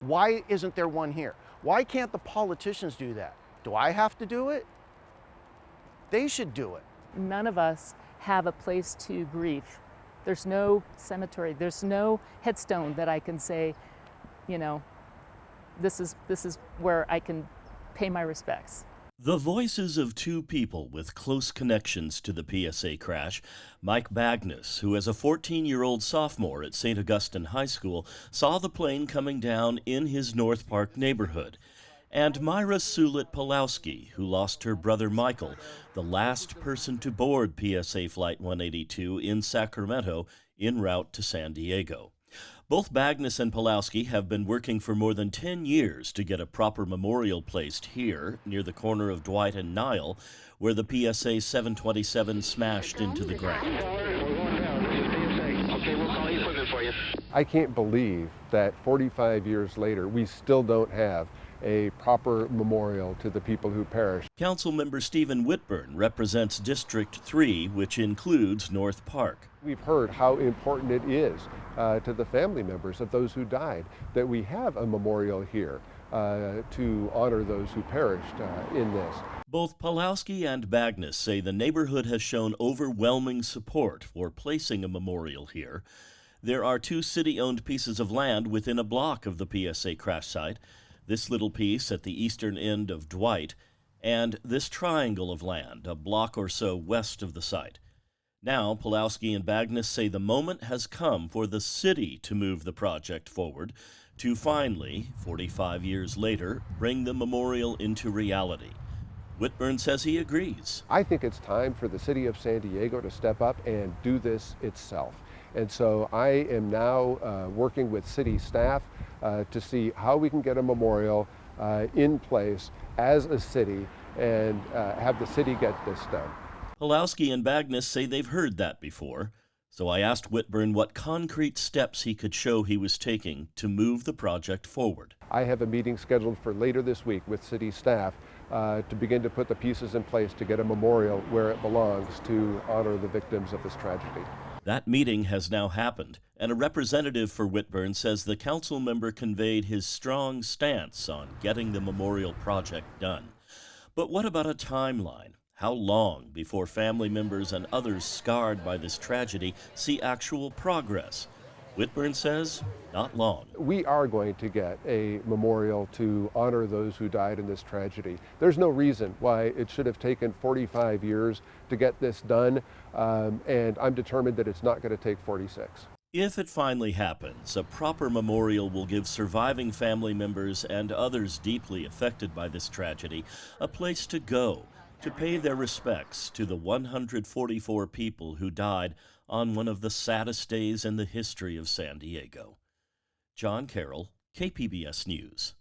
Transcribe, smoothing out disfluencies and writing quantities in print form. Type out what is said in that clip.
Why isn't there one here? Why can't the politicians do that? Do I have to do it? They should do it. None of us have a place to grieve. There's no cemetery, there's no headstone that I can say, you know, this is where I can pay my respects. The voices of two people with close connections to the PSA crash. Mike Bagness, who as a 14-year-old sophomore at St. Augustine High School saw the plane coming down in his North Park neighborhood. And Myra Sulit-Pulowski, who lost her brother Michael, the last person to board PSA Flight 182 in Sacramento en route to San Diego. Both Bagness and Pulowski have been working for more than 10 years to get a proper memorial placed here, near the corner of Dwight and Nile, where the PSA 727 smashed into the ground. Okay, we'll call equipment for you. I can't believe that 45 years later, we still don't have a proper memorial to the people who perished. Councilmember Stephen Whitburn represents District 3, which includes North Park. We've heard how important it is to the family members of those who died that we have a memorial here to honor those who perished in this. Both Pulowski and Bagness say the neighborhood has shown overwhelming support for placing a memorial here. There are two city-owned pieces of land within a block of the PSA crash site, this little piece at the eastern end of Dwight, and this triangle of land a block or so west of the site. Now, Pulowski and Bagness say the moment has come for the city to move the project forward, to finally, 45 years later, bring the memorial into reality. Whitburn says he agrees. I think it's time for the city of San Diego to step up and do this itself. And so I am now working with city staff to see how we can get a memorial in place as a city and have the city get this done. Pulowski and Bagness say they've heard that before, so I asked Whitburn what concrete steps he could show he was taking to move the project forward. I have a meeting scheduled for later this week with city staff to begin to put the pieces in place to get a memorial where it belongs to honor the victims of this tragedy. That meeting has now happened, and a representative for Whitburn says the council member conveyed his strong stance on getting the memorial project done. But what about a timeline? How long before family members and others scarred by this tragedy see actual progress? Whitburn says, not long. We are going to get a memorial to honor those who died in this tragedy. There's no reason why it should have taken 45 years to get this done, and I'm determined that it's not going to take 46. If it finally happens, a proper memorial will give surviving family members and others deeply affected by this tragedy a place to go to pay their respects to the 144 people who died on one of the saddest days in the history of San Diego. John Carroll, KPBS News.